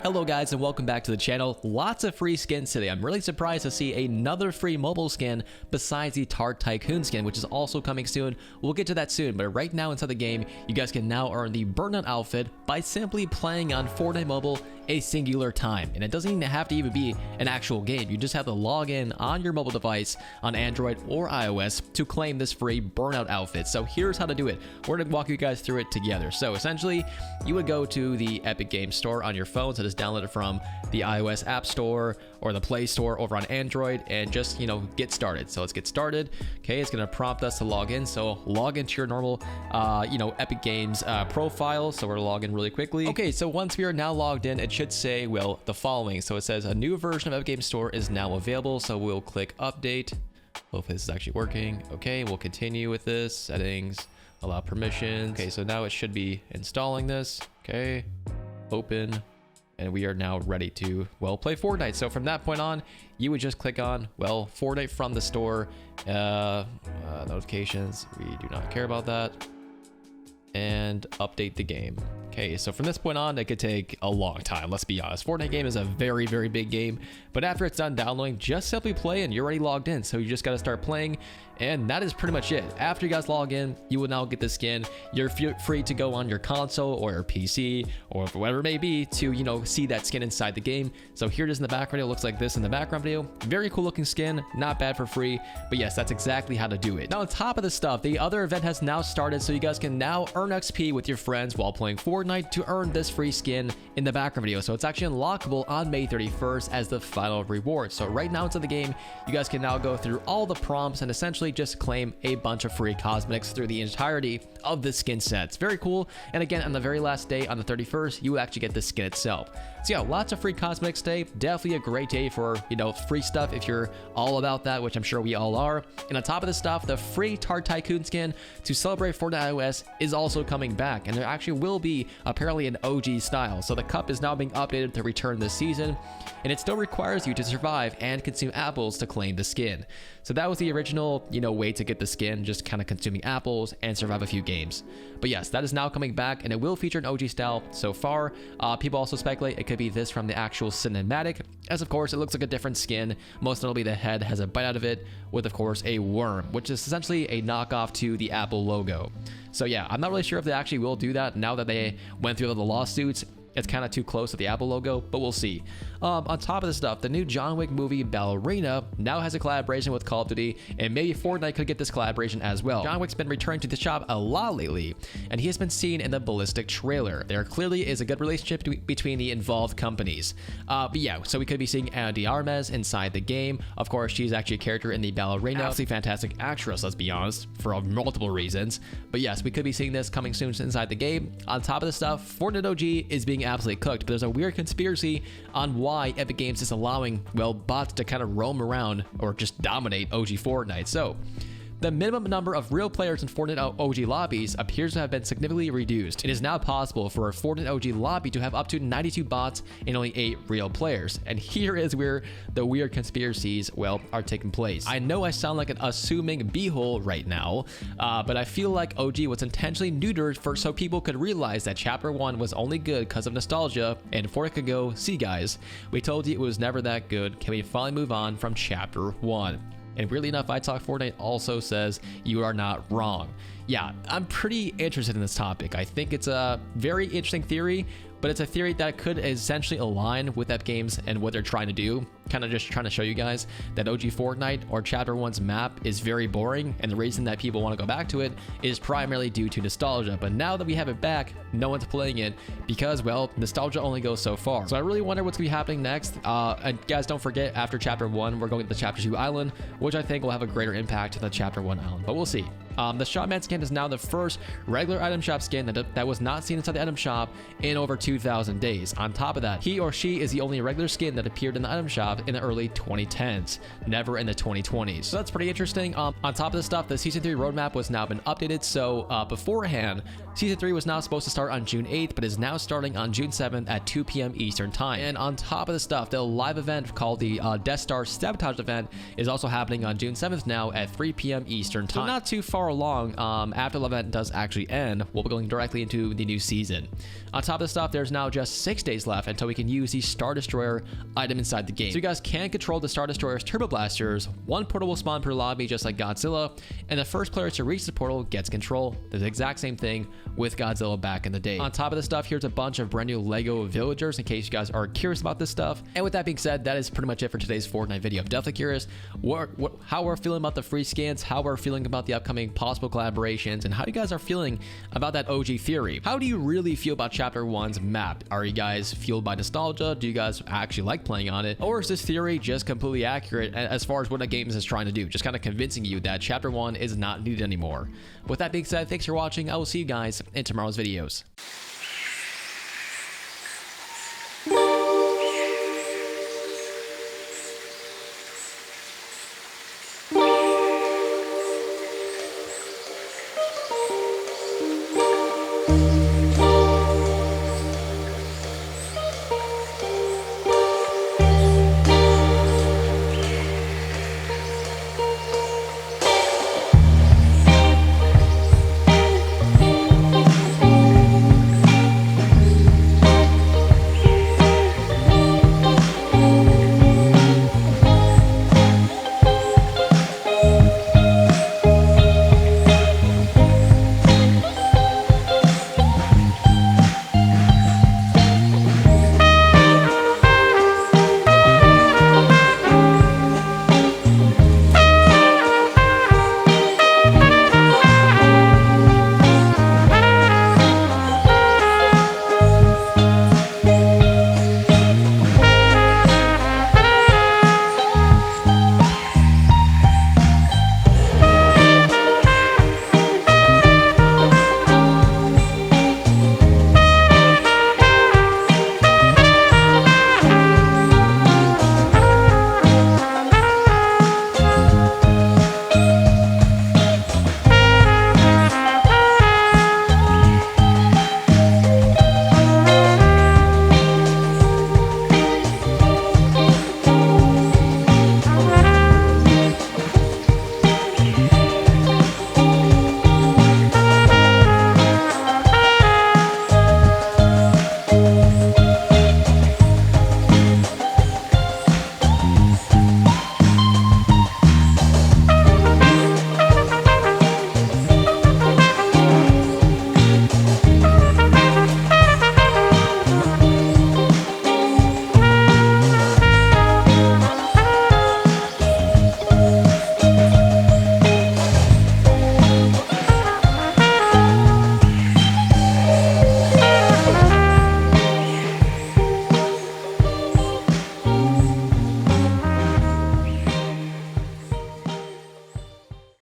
Hello guys and welcome back to the channel. Lots of free skins today. I'm really surprised to see another free mobile skin besides the Tart Tycoon skin, which is also coming soon. We'll get to that soon, but right now inside the game, you guys can now earn the burnout outfit by simply playing on Fortnite Mobile a singular time. And it doesn't even have to even be an actual game. You just have to log in on your mobile device on Android or iOS to claim this free burnout outfit. So here's how to do it. We're going to walk you guys through it together. So essentially, you would go to the Epic Games Store on your phone. So just download it from the iOS App Store or the Play Store over on Android and just, get started. So let's get started. Okay, it's going to prompt us to log in. So log into your normal, Epic Games profile. So we're logging really quickly. Okay, so once we are now logged in, it should say, well, the following. So it says a new version of Epic Games Store is now available. So we'll click update. Hopefully this is actually working. Okay, we'll continue with this. Settings, allow permissions. Okay, so now it should be installing this. Okay, open. And we are now ready to, play Fortnite. So from that point on, you would just click on, Fortnite from the store, notifications. We do not care about that. And update the game. Okay, so from this point on, it could take a long time, let's be honest. Fortnite game is a very, very big game, but after it's done downloading, just simply play and you're already logged in. So you just got to start playing, and that is pretty much it. After you guys log in, you will now get the skin. You're free to go on your console or your PC or whatever it may be to, see that skin inside the game. So here it is in the background video. It looks like this in the background video. Very cool looking skin, not bad for free, but yes, that's exactly how to do it. Now on top of this stuff, the other event has now started, so you guys can now earn XP with your friends while playing Fortnite to earn this free skin in the background video. So it's actually unlockable on May 31st as the final reward. So right now inside the game, you guys can now go through all the prompts and essentially just claim a bunch of free cosmetics through the entirety of the skin set. It's very cool. And again, on the very last day, on the 31st, you actually get the skin itself. So yeah, lots of free cosmetics today. Definitely a great day for, free stuff if you're all about that, which I'm sure we all are. And on top of this stuff, the free Tart Tycoon skin to celebrate Fortnite iOS is also coming back. And there actually will be apparently an OG style. So the cup is now being updated to return this season. And it still requires you to survive and consume apples to claim the skin. So that was the original, way to get the skin, just kind of consuming apples and survive a few games. But yes, that is now coming back and it will feature an OG style so far. People also speculate it could be this from the actual cinematic, as of course it looks like a different skin. Most notably the head has a bite out of it with of course a worm, which is essentially a knockoff to the Apple logo. So yeah, I'm not really sure if they actually will do that now that they went through all the lawsuits. It's kind of too close to the Apple logo, but we'll see. On top of this stuff, the new John Wick movie Ballerina now has a collaboration with Call of Duty, and maybe Fortnite could get this collaboration as well. John Wick's been returning to the shop a lot lately, and he has been seen in the Ballistic trailer. There clearly is a good relationship between the involved companies. But yeah, so we could be seeing Ana de Armas inside the game. Of course, she's actually a character in the Ballerina. Absolutely fantastic actress, let's be honest, for multiple reasons. But yes, we could be seeing this coming soon inside the game. On top of this stuff, Fortnite OG is being absolutely cooked, but there's a weird conspiracy on why Epic Games is allowing, bots to kind of roam around or just dominate OG Fortnite. So the minimum number of real players in Fortnite OG lobbies appears to have been significantly reduced. It is now possible for a Fortnite OG lobby to have up to 92 bots and only 8 real players. And here is where the weird conspiracies, are taking place. I know I sound like an assuming beehole right now, but I feel like OG was intentionally neutered so people could realize that Chapter 1 was only good because of nostalgia, and Fortnite could go, see guys, we told you it was never that good. Can we finally move on from Chapter 1? And weirdly enough, I Talk Fortnite also says you are not wrong. Yeah, I'm pretty interested in this topic. I think it's a very interesting theory, but it's a theory that could essentially align with Epic Games and what they're trying to do. Kind of just trying to show you guys that OG Fortnite or Chapter 1's map is very boring, and the reason that people want to go back to it is primarily due to nostalgia. But now that we have it back, no one's playing it because, nostalgia only goes so far. So I really wonder what's going to be happening next. And guys, don't forget, after Chapter 1, we're going to the Chapter 2 island, which I think will have a greater impact than the Chapter 1 island, but we'll see. The Shaman skin is now the first regular item shop skin that was not seen inside the item shop in over 2,000 days. On top of that, he or she is the only regular skin that appeared in the item shop in the early 2010s, never in the 2020s. So that's pretty interesting. On top of this stuff, the Season 3 roadmap was now been updated. So beforehand, Season 3 was not supposed to start on June 8th, but is now starting on June 7th at 2 p.m. Eastern Time. And on top of the stuff, the live event called the Death Star Sabotage event is also happening on June 7th now at 3 p.m. Eastern Time. So not too far far along, after the event does actually end, we'll be going directly into the new season. On top of this stuff, there's now just 6 days left until we can use the Star Destroyer item inside the game. So you guys can control the Star Destroyer's turbo blasters. One portal will spawn per lobby just like Godzilla, and the first player to reach the portal gets control. The exact same thing with Godzilla back in the day. On top of this stuff, here's a bunch of brand new Lego villagers in case you guys are curious about this stuff. And with that being said, that is pretty much it for today's Fortnite video. I'm definitely curious how we're feeling about the free skins, how we're feeling about the upcoming possible collaborations, and how you guys are feeling about that OG theory. How do you really feel about Chapter 1's map? Are you guys fueled by nostalgia? Do you guys actually like playing on it? Or is this theory just completely accurate as far as what a game is trying to do? Just kind of convincing you that Chapter 1 is not needed anymore. With that being said, thanks for watching. I will see you guys in tomorrow's videos.